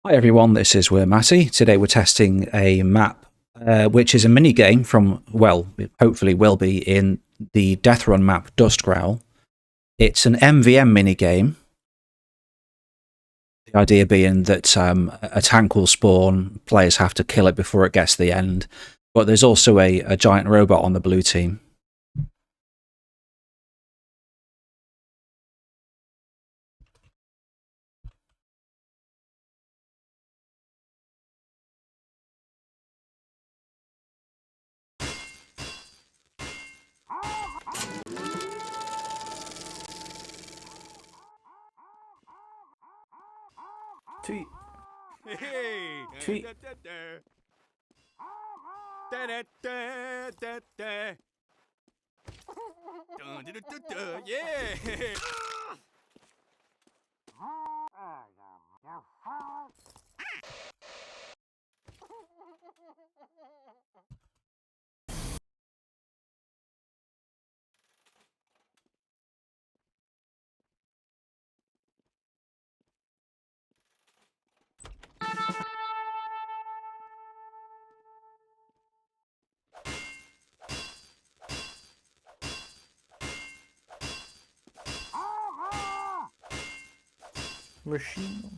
Hi everyone, this is worMatty. Today we're testing a map which is a mini game from, well, hopefully will be in the Deathrun map Dustgrowl. It's an MvM minigame. The idea being that a tank will spawn, players have to kill it before it gets to the end, but there's also a giant robot on the blue team. Tweet. Hey. Tweet. Yeah. Machine.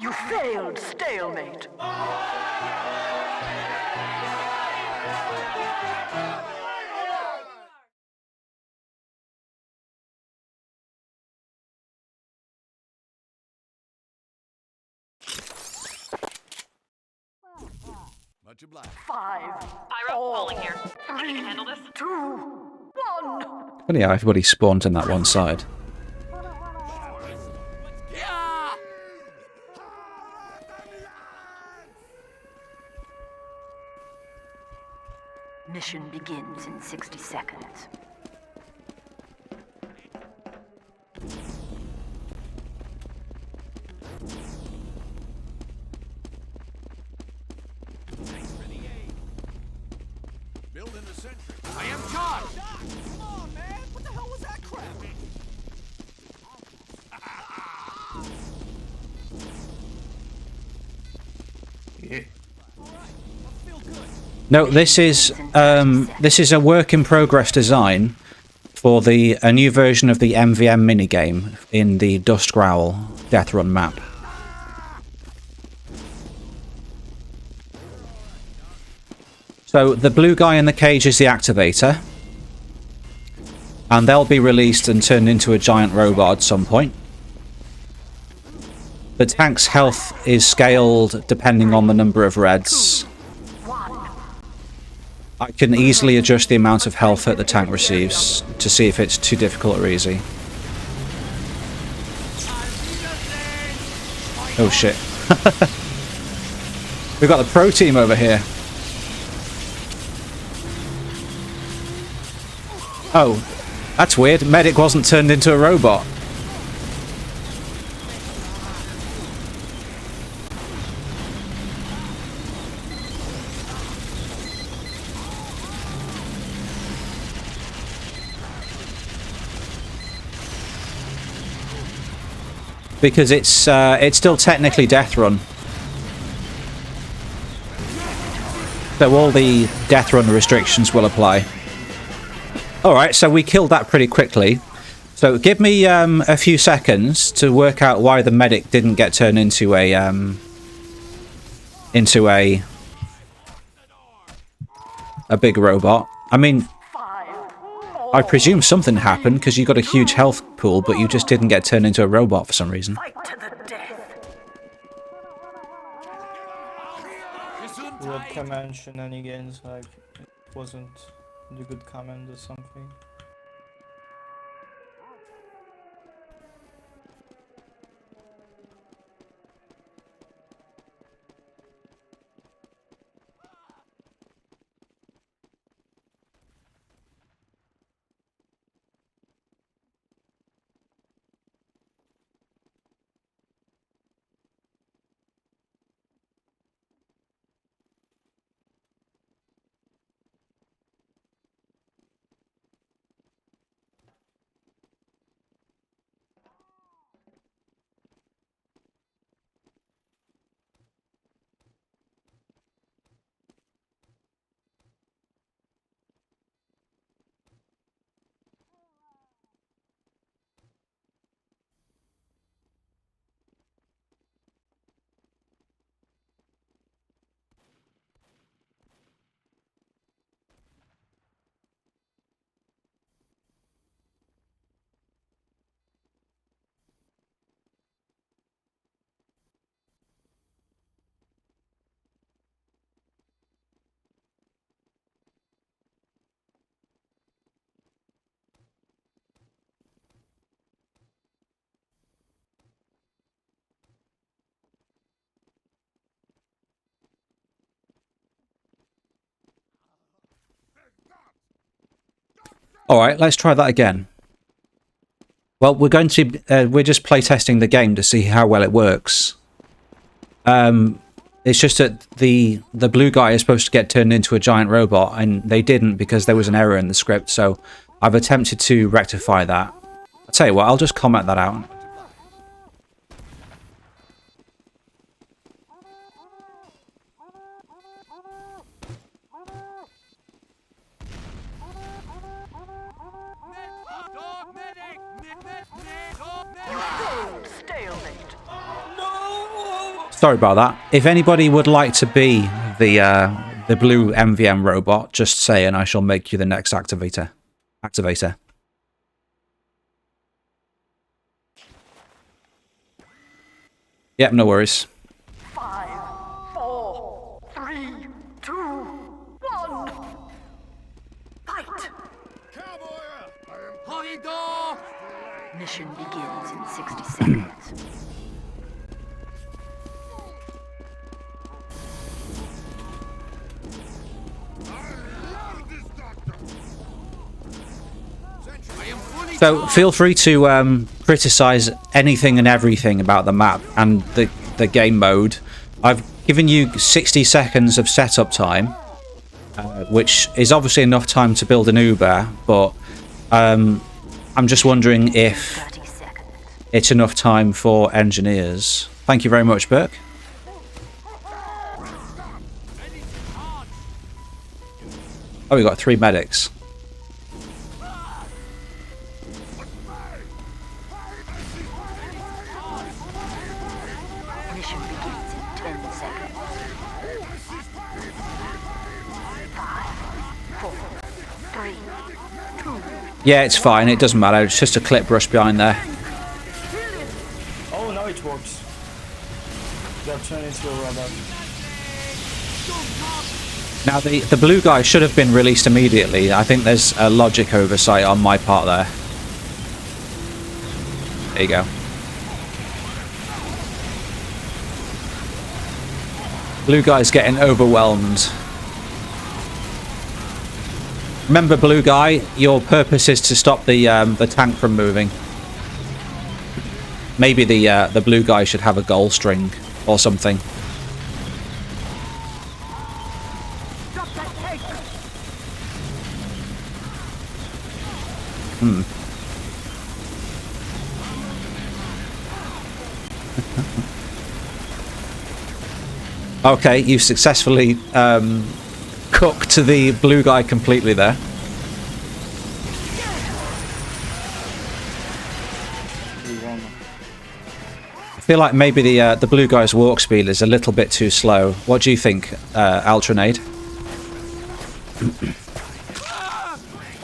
You failed, stalemate. Much obliged. 5, Pyro, falling here. I can handle this. 2, 1. Funny how everybody spawns on that one side. Yeah. Mission begins in 60 seconds. Building the sentry. I am charged. Come on, man. What the hell was that crap? Yeah. No, this is a work in progress design for a new version of the MvM minigame in the Dustgrowl Deathrun map. So the blue guy in the cage is the activator, and they'll be released and turned into a giant robot at some point. The tank's health is scaled depending on the number of reds. I can easily adjust the amount of health that the tank receives to see if it's too difficult or easy. Oh shit. We've got the pro team over here. Oh, that's weird. Medic wasn't turned into a robot. Because it's still technically Deathrun. So all the Deathrun restrictions will apply. Alright, so we killed that pretty quickly. So give me a few seconds to work out why the medic didn't get turned into a big robot. I mean, I presume something happened because you got a huge health pool, but you just didn't get turned into a robot for some reason. Fight to the death. Weird command shenanigans, like it wasn't the good command or something. All right, let's try that again. Well, we're going to we're just playtesting the game to see how well it works. It's just that the blue guy is supposed to get turned into a giant robot, and they didn't because there was an error in the script. So I've attempted to rectify that. I'll tell you what, I'll just comment that out. Sorry about that. If anybody would like to be the blue MvM robot, just say and I shall make you the next activator. Yep, no worries. 5, 4, 3, 2, 1. Fight! Mission begins in 60 seconds. So feel free to criticize anything and everything about the map and the game mode. I've given you 60 seconds of setup time, which is obviously enough time to build an Uber, but I'm just wondering if it's enough time for engineers. Thank you very much, Burke. Oh, we got 3 medics. Mission begins in 10 seconds. 5, 4, 3, 2. Yeah, it's fine. It doesn't matter. It's just a clip rush behind there. Oh, now it works. Got turned into a robot. Now, the blue guy should have been released immediately. I think there's a logic oversight on my part there. There you go. Blue guy's getting overwhelmed. Remember, blue guy, your purpose is to stop the tank from moving. Maybe the blue guy should have a goal string or something. Okay, you've successfully cooked the blue guy completely there. I feel like maybe the blue guy's walk speed is a little bit too slow. What do you think, Altronade?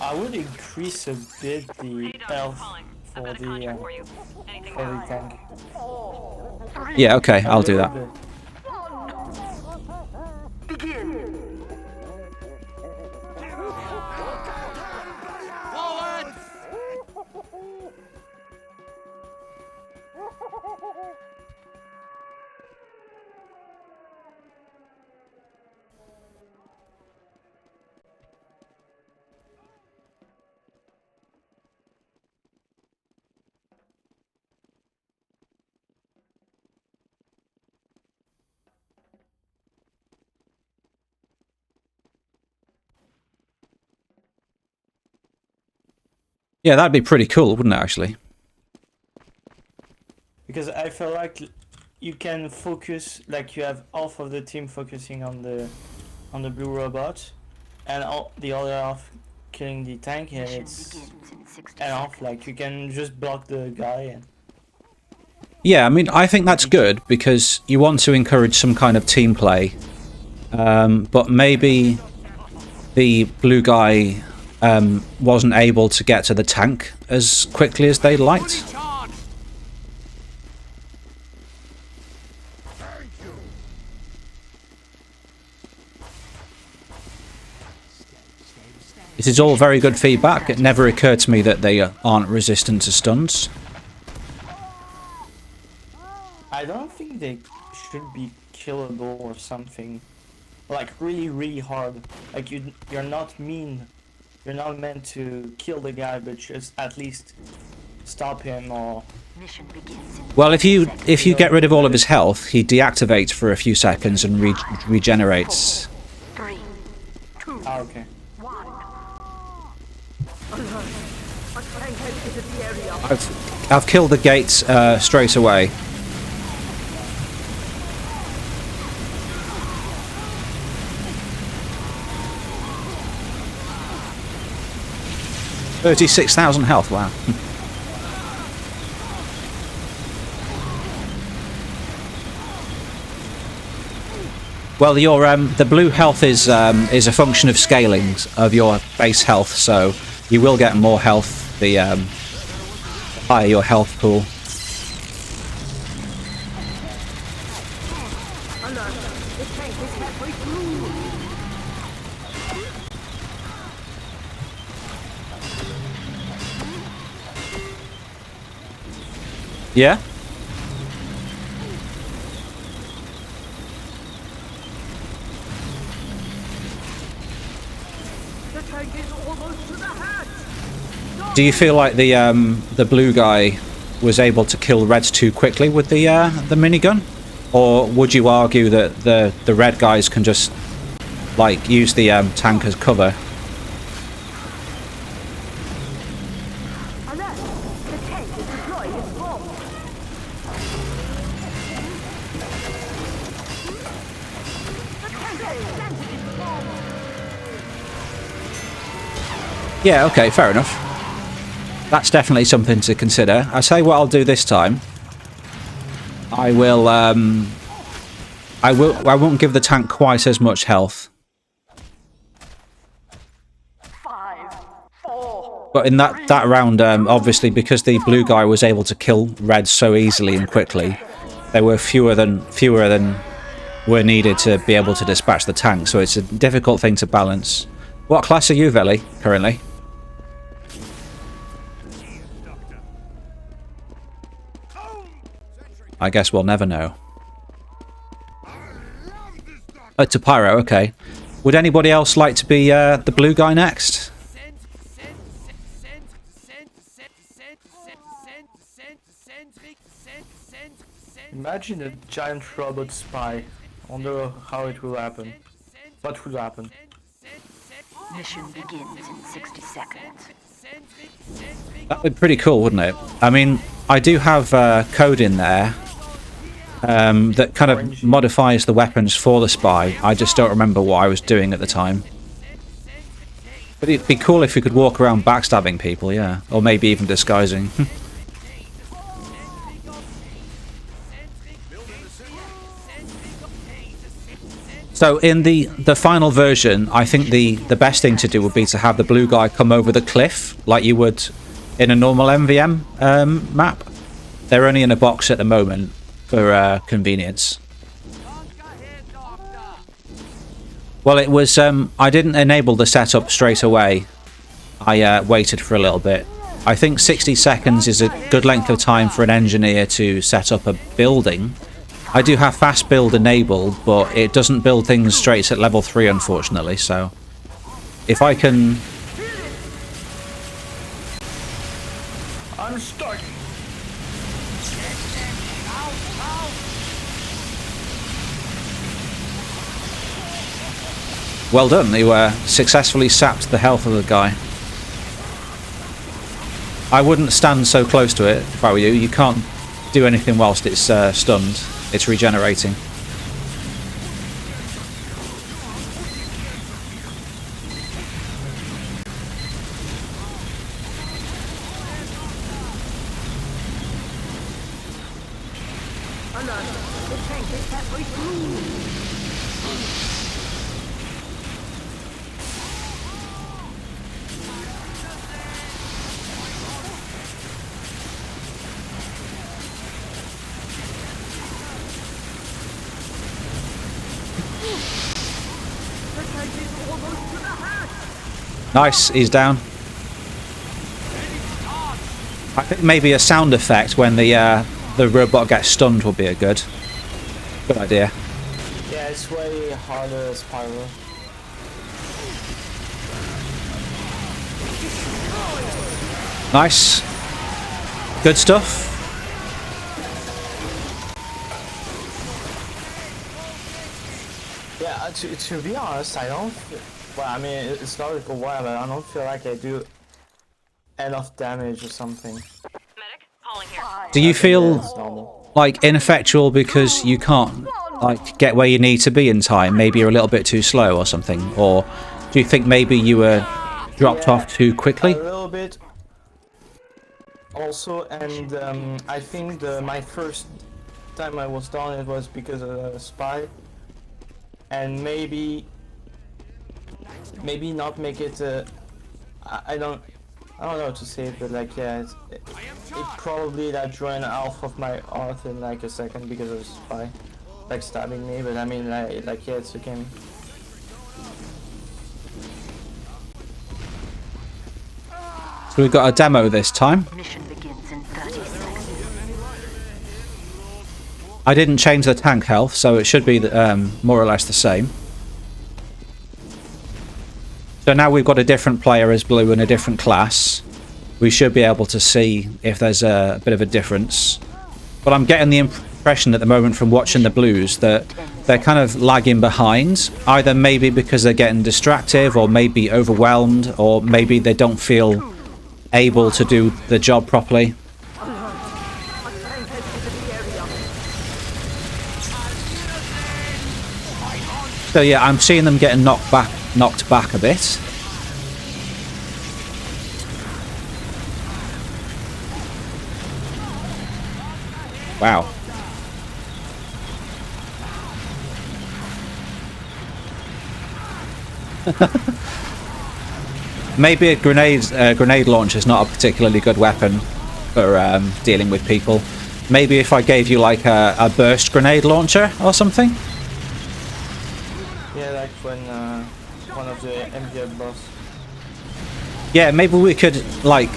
I would increase a bit the health for the tank. Yeah, okay, I'll do that. Begin. Yeah, that'd be pretty cool, wouldn't it, actually? Because I feel like you can focus, like you have half of the team focusing on the blue robot, and the other half killing the tank, and it's and half like you can just block the guy. And Yeah, I mean, I think that's good because you want to encourage some kind of team play. But maybe the blue guy wasn't able to get to the tank as quickly as they'd liked. This is all very good feedback. It never occurred to me that they aren't resistant to stuns. I don't think they should be killable or something, like really hard. Like you're not mean You're not meant to kill the guy, but just at least stop him or... Mission begins in Well, if you get rid of all of his health, he deactivates for a few seconds and regenerates. 3, 2, Ah, okay. 1. Alert. A tank has entered the area. I've killed the gate straight away. $36,000 health. Wow. Well, your the blue health is a function of scaling of your base health, so you will get more health the higher your health pool. Alert. The tank is halfway through. Yeah? The tank is almost to the hatch. Do you feel like the blue guy was able to kill reds too quickly with the minigun? Or would you argue that the red guys can just like use the tank as cover? Alert. The tank is deploying its bomb. The tank has planted its bomb. Yeah, okay, fair enough. That's definitely something to consider. I'll tell you what I'll do this time. I won't give the tank quite as much health. 5, 4. But in that round, obviously, because the blue guy was able to kill red so easily and quickly, there were fewer than were needed to be able to dispatch the tank. So it's a difficult thing to balance. What class are you, Veli, currently? I guess we'll never know. Oh, to Pyro, okay. Would anybody else like to be the blue guy next? Imagine a giant robot spy. I wonder how it will happen. What will happen? Mission begins in 60 seconds. That would be pretty cool, wouldn't it? I mean, I do have code in there that kind of modifies the weapons for the spy. I just don't remember what I was doing at the time. But it'd be cool if we could walk around backstabbing people, yeah. Or maybe even disguising. So in the final version, I think the best thing to do would be to have the blue guy come over the cliff like you would in a normal MvM map. They're only in a box at the moment for convenience. Well, it was I didn't enable the setup straight away. I waited for a little bit. I think 60 seconds is a good length of time for an engineer to set up a building. I do have fast build enabled, but it doesn't build things straight at level 3, unfortunately, so if I can... I'm stuck! Well done, you successfully sapped the health of the guy. I wouldn't stand so close to it if I were you. You can't do anything whilst it's stunned. It's regenerating. The tank is halfway through. Nice, he's down. I think maybe a sound effect when the robot gets stunned would be a good idea. Yeah, it's way harder as Pyro. Nice. Good stuff. Yeah, to be honest, I don't. Well, I mean, it's not a while, but I don't feel like I do enough damage or something. Medic, calling here. Do you It's feel normal. like ineffectual because you can't like get where you need to be in time? Maybe you're a little bit too slow or something, or do you think maybe you were dropped off too quickly? A little bit. Also, and I think my first time I was done, it was because of a spy, and maybe not make it. I don't know how to say it, but like yeah, it probably that drained half of my health in like a second because of the spy, like stabbing me. But I mean like yeah, it's a game. So we've got a demo this time. Mission begins in 30 seconds. I didn't change the tank health, so it should be more or less the same. So now we've got a different player as blue and a different class. We should be able to see if there's a bit of a difference. But I'm getting the impression at the moment from watching the blues that they're kind of lagging behind. Either maybe because they're getting distracted, or maybe overwhelmed, or maybe they don't feel able to do the job properly. So yeah, I'm seeing them getting knocked back a bit. Wow. Maybe a grenade launcher is not a particularly good weapon for dealing with people. Maybe if I gave you like a burst grenade launcher or something. Yeah, like when one of the MvM boss. Yeah, maybe we could like,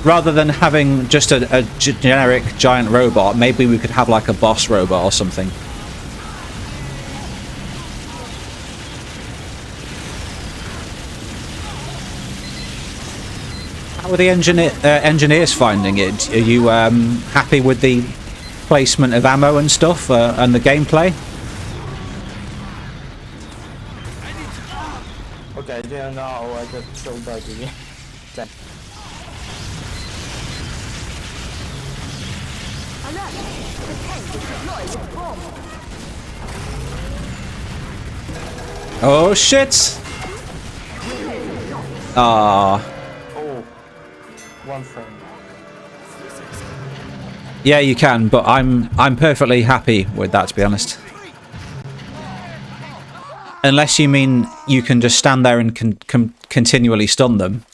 rather than having just a generic giant robot, maybe we could have like a boss robot or something. How are the engineers finding it? Are you happy with the placement of ammo and stuff and the gameplay? Okay, I didn't know I got killed by the tank. Oh shit! Ah. Oh, one frame. Yeah, you can, but I'm perfectly happy with that, to be honest. Unless you mean you can just stand there and continually stun them.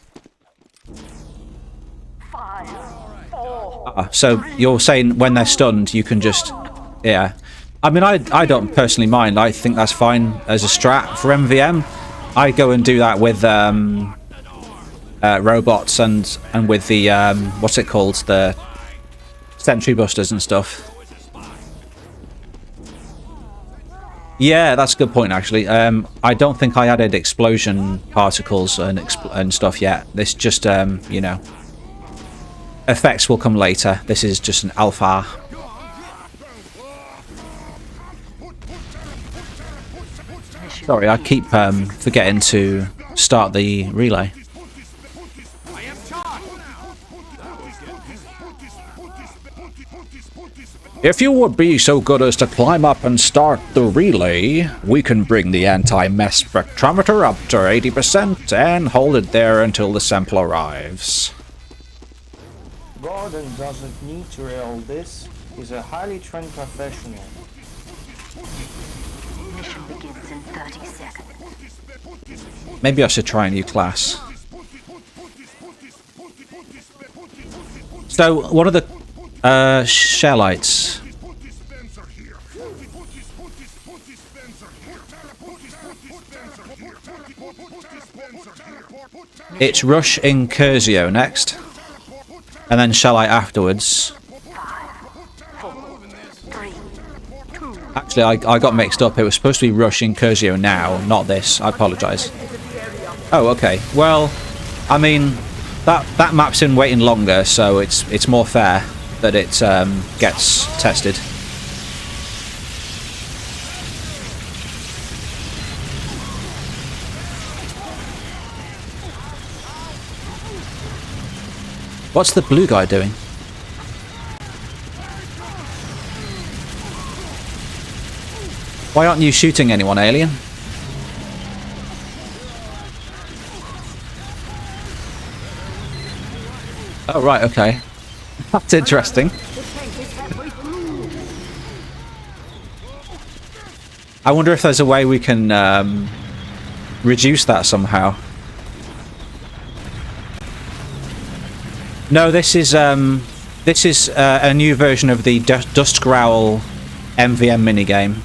So you're saying when they're stunned, you can just... Yeah. I mean, I don't personally mind. I think that's fine as a strat for MvM. I go and do that with robots and with the... what's it called? The sentry busters and stuff. Yeah, that's a good point, actually. I don't think I added explosion particles and stuff yet. This just, you know... Effects will come later. This is just an alpha. Sorry, I keep forgetting to start the relay. If you would be so good as to climb up and start the relay, we can bring the anti-mess spectrometer up to 80% and hold it there until the sample arrives. Gordon doesn't need to read all this. He's a highly trained professional. Mission begins in 30 seconds. Maybe I should try a new class. So, what are the shellites? It's Rush in Curzio next. And then Shellite afterwards. Actually, I got mixed up. It was supposed to be Rush in Curzio now, not this. I apologise. Oh, okay. Well, I mean, that map's in waiting longer, so it's more fair that it gets tested. What's the blue guy doing? Why aren't you shooting anyone, alien? Oh, right, okay. That's interesting. I wonder if there's a way we can reduce that somehow. No, this is a new version of the Dustgrowl MvM minigame.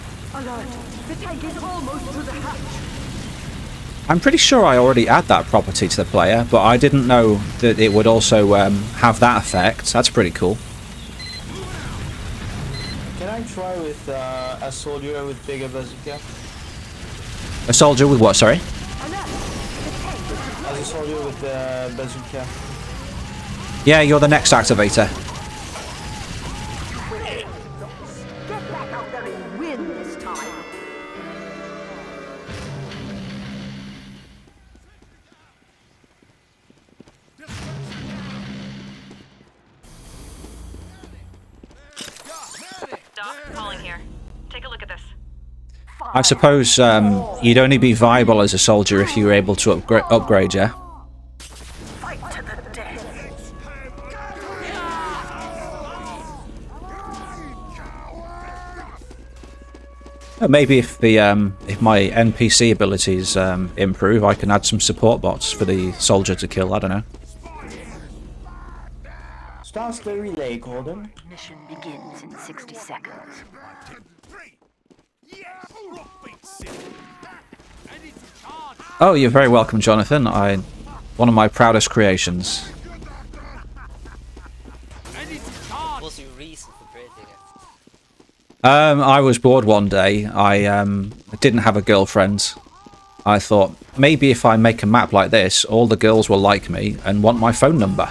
I'm pretty sure I already add that property to the player, but I didn't know that it would also have that effect. That's pretty cool. Can I try with a soldier with bigger bazooka? A soldier with what, sorry? As a soldier with the bazooka. Yeah, you're the next activator. Get back out there and win this time. Doc, calling here. Take a look at this. I suppose you'd only be viable as a soldier if you were able to upgrade, yeah? Fight to the death. Maybe if my NPC abilities improve, I can add some support bots for the soldier to kill. I don't know. Starts the relay, Gordon. Mission begins in 60 seconds. Oh, you're very welcome, Jonathan. One of my proudest creations. What's your reason for creating it? I was bored one day. I didn't have a girlfriend. I thought, maybe if I make a map like this, all the girls will like me and want my phone number.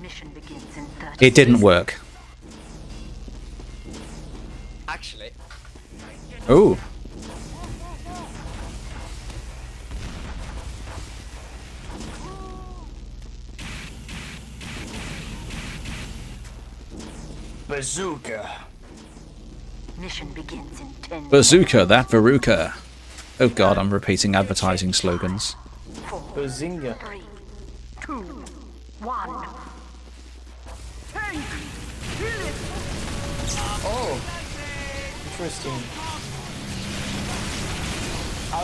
Mission begins in 30 It didn't work. Actually, Ooh. Bazooka. Mission begins in 10 Bazooka, that Veruca. Oh god, I'm repeating advertising slogans. Bazinga. 3, 2, 1. Tank! Oh, interesting.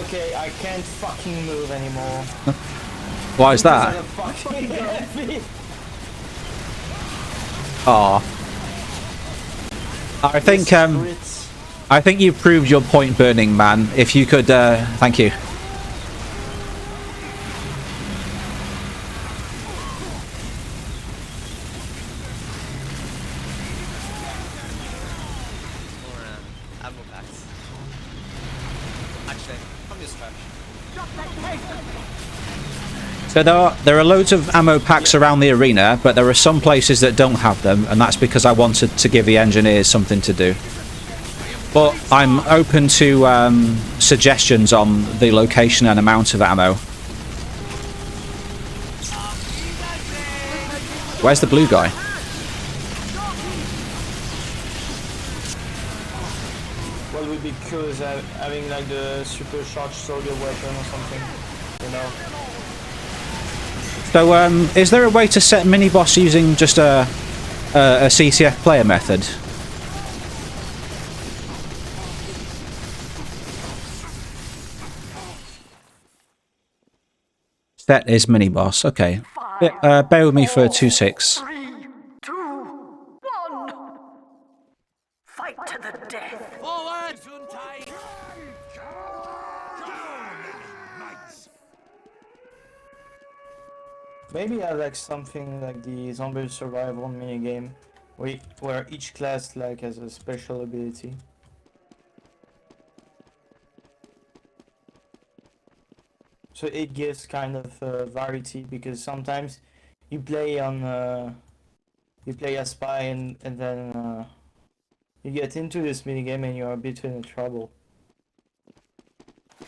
Okay, I can't fucking move anymore. Why is that? Aw. I think you proved your point, Burning Man. If you could, thank you. or ammo packs. Actually, I'm just trash. So there are loads of ammo packs around the arena, but there are some places that don't have them, and that's because I wanted to give the engineers something to do. But I'm open to suggestions on the location and amount of ammo. Where's the blue guy? Well, would be cool is having like the supercharged soldier weapon or something, you know. So, is there a way to set mini-boss using just a CCF player method? Set is mini-boss, okay. Bear with me for 2-6. 3, 2, 1. Fight to the death. Forward, Juntai! Maybe have like something like the zombie survival minigame, where each class like has a special ability. So it gives kind of variety, because sometimes you play on you play a spy and then you get into this minigame and you're a bit in trouble.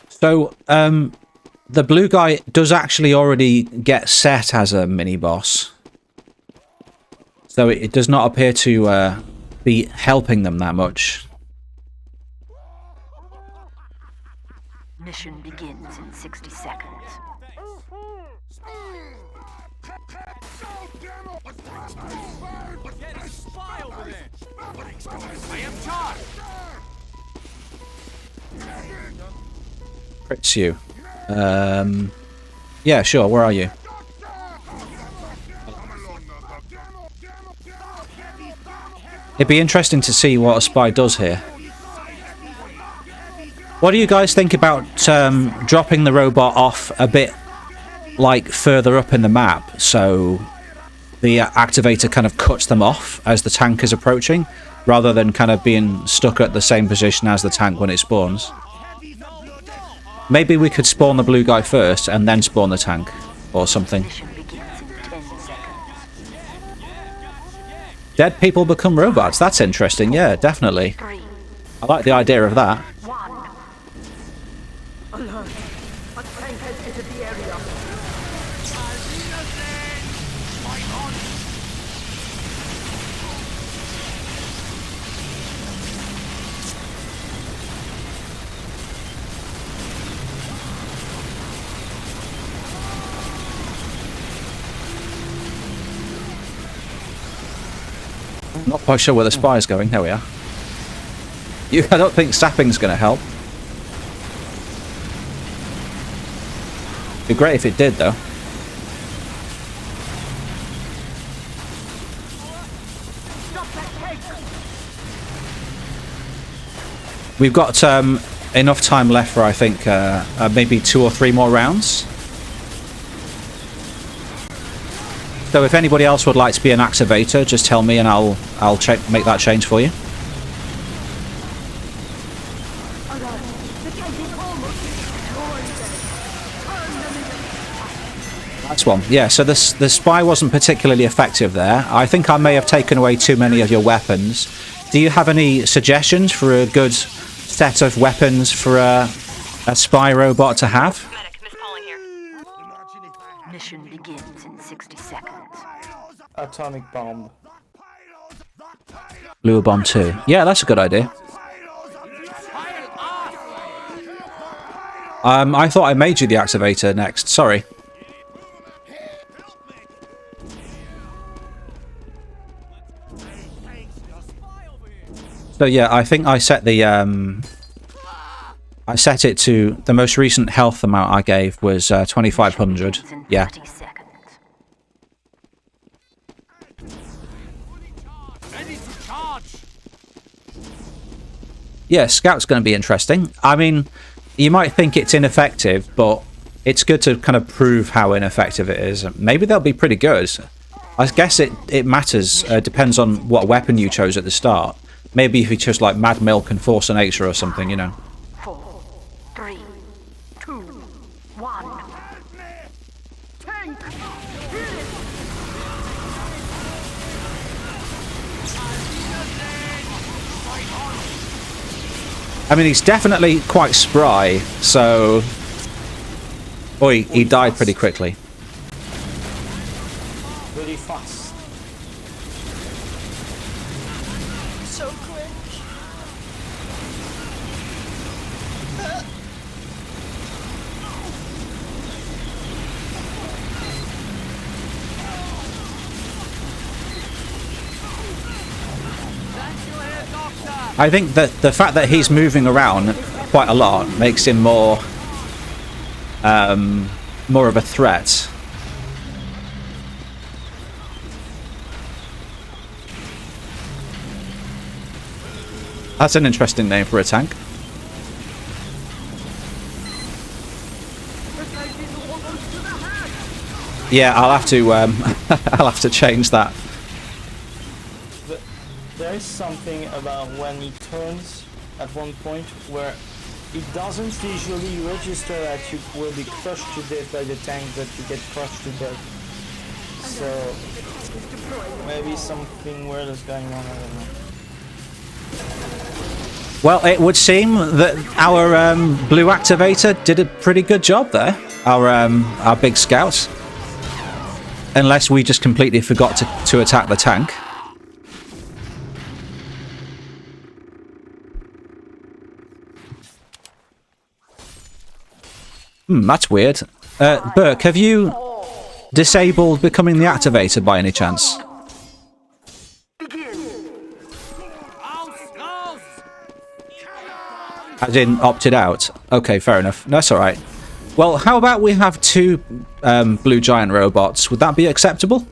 So, the blue guy does actually already get set as a mini-boss. So it does not appear to be helping them that much. Mission begins in 60 seconds. Get a spy over there! I am charged! Crits you. Yeah, sure, where are you? It'd be interesting to see what a spy does here. What do you guys think about dropping the robot off a bit, like, further up in the map, so the activator kind of cuts them off as the tank is approaching, rather than kind of being stuck at the same position as the tank when it spawns? Maybe we could spawn the blue guy first and then spawn the tank, or something. Mission begins in 10 seconds. Dead people become robots. That's interesting. Yeah, definitely. 3, I like the idea of that. 1. Alert! A tank has entered the area. Not quite sure where the spy is going. There we are. I don't think sapping's going to help. Be great if it did, though. We've got enough time left for, I think, maybe 2 or 3 more rounds. So if anybody else would like to be an activator, just tell me and I'll make that change for you. That's one. Yeah, so the spy wasn't particularly effective there. I think I may have taken away too many of your weapons. Do you have any suggestions for a good set of weapons for a spy robot to have? Medic, Miss Pauling here. Mission begins in 60 seconds. Atomic bomb. Blue bomb 2. Yeah, that's a good idea. I thought I made you the activator next. Sorry. So yeah, I think I set the I set it to the most recent health amount I gave was 2500. Yeah. 30 seconds. Ready to charge! Yeah, Scout's going to be interesting. I mean, you might think it's ineffective, but it's good to kind of prove how ineffective it is. Maybe they'll be pretty good. I guess it matters. Depends on what weapon you chose at the start. Maybe if you chose like Mad Milk and Force of Nature or something, you know. 4, 3, 2, 1. Tank! I mean, he's definitely quite spry, so... Oh, he died pretty quickly. Really fast. So quick. I think that the fact that he's moving around quite a lot makes him more of a threat. That's an interesting name for a tank. Yeah, I'll have to I'll have to change that. But there is something about when he turns at one point where it doesn't visually register that you will be crushed to death by the tank, but you get crushed to death. So maybe something weird is going on, I don't know. Well, it would seem that our blue activator did a pretty good job there. Our big scouts. Unless we just completely forgot to attack the tank. That's weird. Burke, have you disabled becoming the activator by any chance? As in opted out? Okay, fair enough. That's alright. Well, how about we have 2 blue giant robots? Would that be acceptable?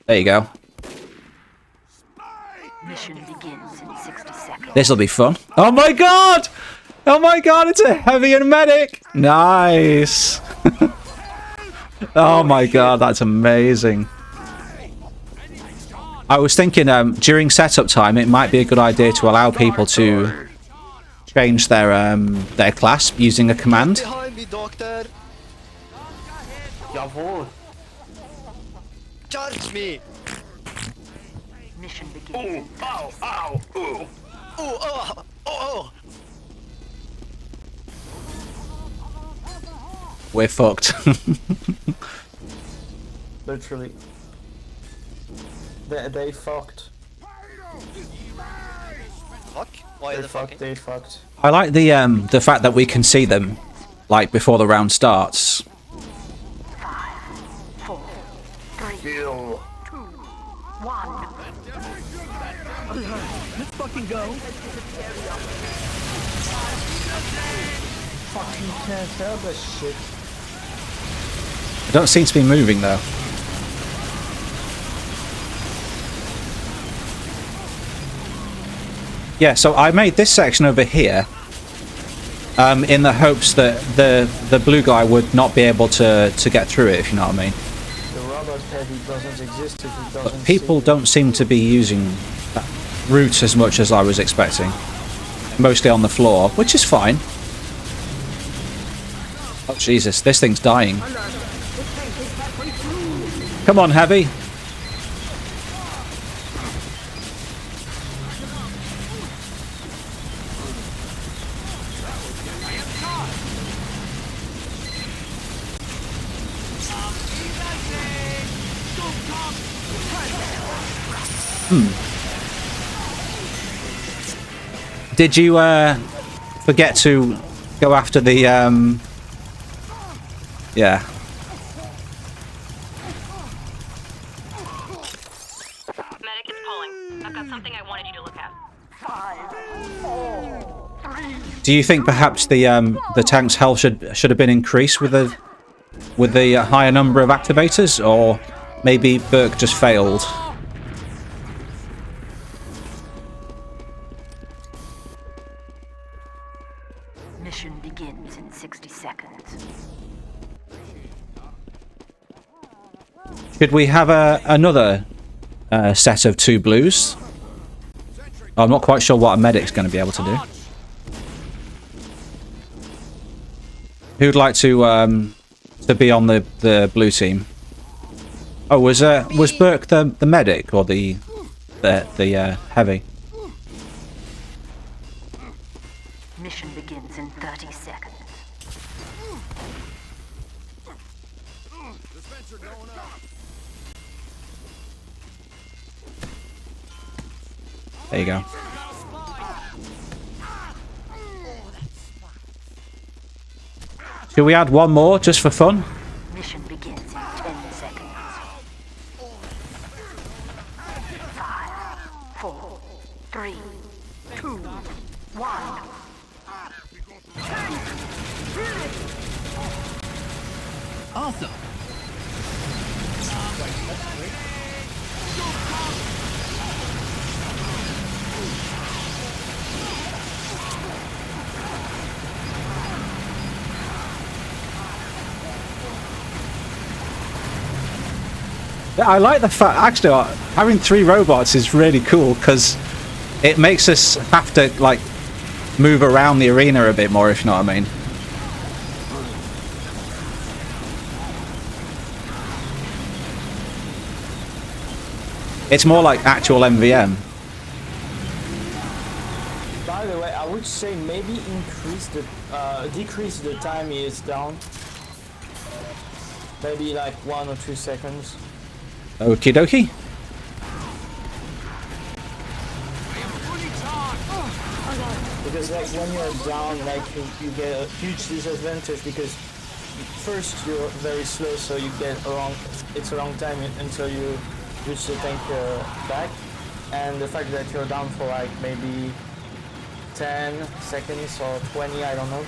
There you go. Mission begins in 60 seconds. This'll be fun. Oh my god! Oh my god, it's a heavy and medic! Nice! Oh my god, that's amazing. I was thinking during setup time it might be a good idea to allow people to change their class using a command. Behind me, doctor. Jawohl. Charge me. Mission begins. Ow, ow, ooh. Oh, oh, oh. We're fucked. Literally. They fucked. Fuck? Why They the fucked, fucking? they fucked. I like the fact that we can see them like before the round starts. 5, 4, 3, 2, 1. Let's fucking go. Fucking can't tell this shit. I don't seem to be moving though. Yeah, so I made this section over here in the hopes that the blue guy would not be able to get through it, if you know what I mean. The robot heavy doesn't exist if it doesn't But people don't seem to be using that route as much as I was expecting. Mostly on the floor, which is fine. Oh Jesus, this thing's dying. Come on, Heavy. Did you forget to go after the yeah. Medic, it's pulling. I've got something I wanted you to look at. 5, 4, 3. Do you think perhaps the tank's health should have been increased with the higher number of activators, or maybe Burke just failed? Mission begins in 60 seconds. Should we have another set of 2 blues? I'm not quite sure what a medic's going to be able to do. Who'd like to be on the blue team? Oh, was Burke the medic or the heavy? Mission begins in 30 seconds. There you go. Should we add one more just for fun? Mission begins in 10 seconds. 5, 4, 3, 2, 1. Awesome. I like the fact, actually, having 3 robots is really cool because it makes us have to, like, move around the arena a bit more, if you know what I mean. It's more like actual MVM. By the way, I would say maybe decrease the time he is down. Maybe like 1 or 2 seconds. Okie dokie. Because like when you're down, like you get a huge disadvantage because first you're very slow, so you get it's a long time until you reach the tank back, and the fact that you're down for like maybe 10 seconds or 20, I don't know,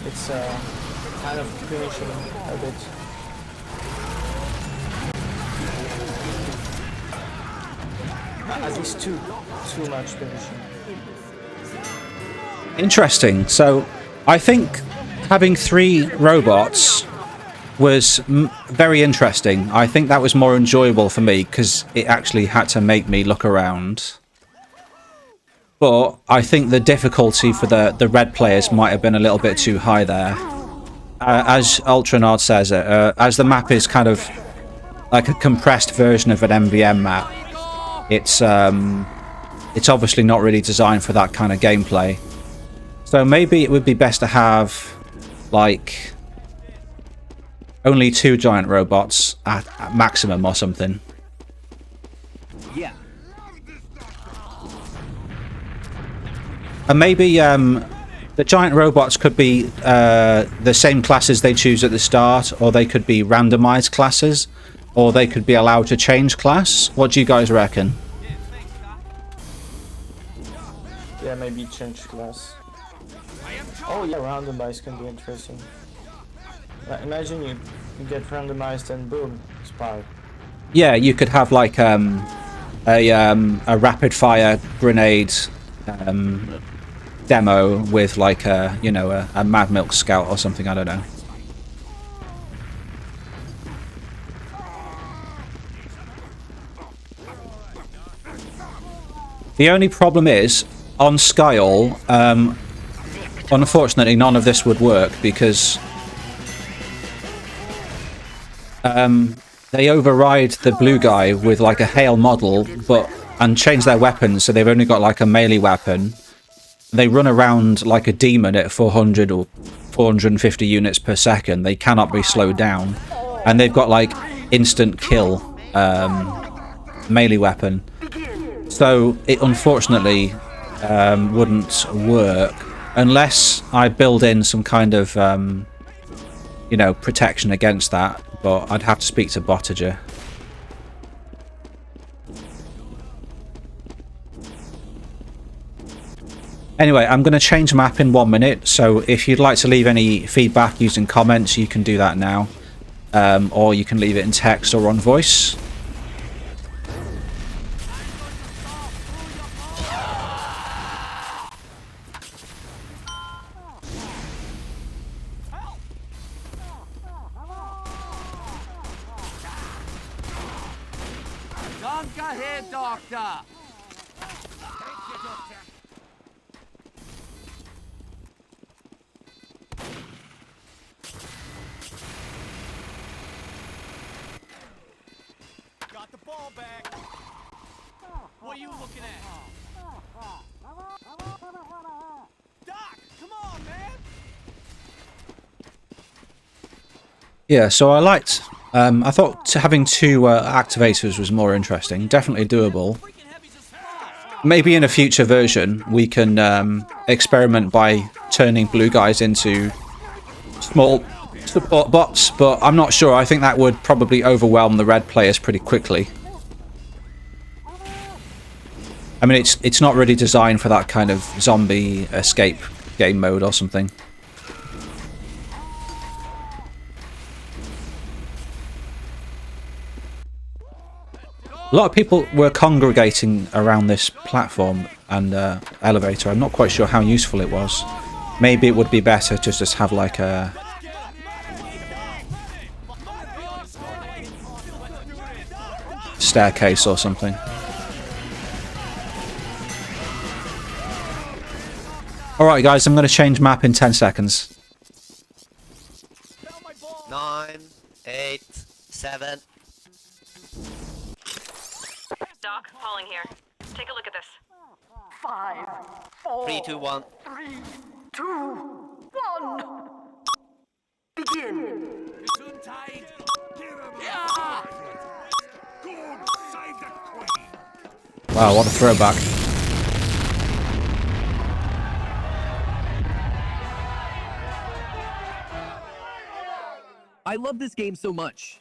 it's kind of punishing a bit. At least too much punishing. Interesting. So, I think having 3 robots was very interesting. I think that was more enjoyable for me because it actually had to make me look around. But I think the difficulty for the red players might have been a little bit too high there. As Ultranard says, as the map is kind of like a compressed version of an MvM map, it's obviously not really designed for that kind of gameplay. So maybe it would be best to have, like, only 2 giant robots at maximum or something. Yeah. And maybe the giant robots could be the same classes they choose at the start, or they could be randomized classes, or they could be allowed to change class. What do you guys reckon? Yeah, maybe change class. Oh yeah, randomized can be interesting. Imagine you get randomized and boom, spy. Yeah, you could have like a rapid fire grenade demo with like a a Mad Milk Scout or something. I don't know. The only problem is on Skyall. Unfortunately, none of this would work because they override the blue guy with like a hail model, and change their weapons, so they've only got like a melee weapon. They run around like a demon at 400 or 450 units per second. They cannot be slowed down, and they've got like instant kill melee weapon. So it unfortunately wouldn't work unless I build in some kind of protection against that. But I'd have to speak to Bottager. Anyway, I'm going to change map in 1 minute, so if you'd like to leave any feedback using comments, you can do that now. Or you can leave it in text or on voice. Don't go here, Doctor. Got the ball back. What are you looking at? Doc, come on, man. Yeah, so I thought having 2 activators was more interesting. Definitely doable. Maybe in a future version we can experiment by turning blue guys into small support bots, but I'm not sure. I think that would probably overwhelm the red players pretty quickly. I mean, it's not really designed for that kind of zombie escape game mode or something. A lot of people were congregating around this platform and elevator. I'm not quite sure how useful it was. Maybe it would be better to just have like a... staircase or something. Alright guys, I'm going to change map in 10 seconds. 9, 8, 7. Doc, Pauling here. Take a look at this. 5, 4, 3, 2, 1. 3, 2, 1. Begin. Gesundheit. Yeah. Good. Save the queen. Wow, what a throwback. I love this game so much.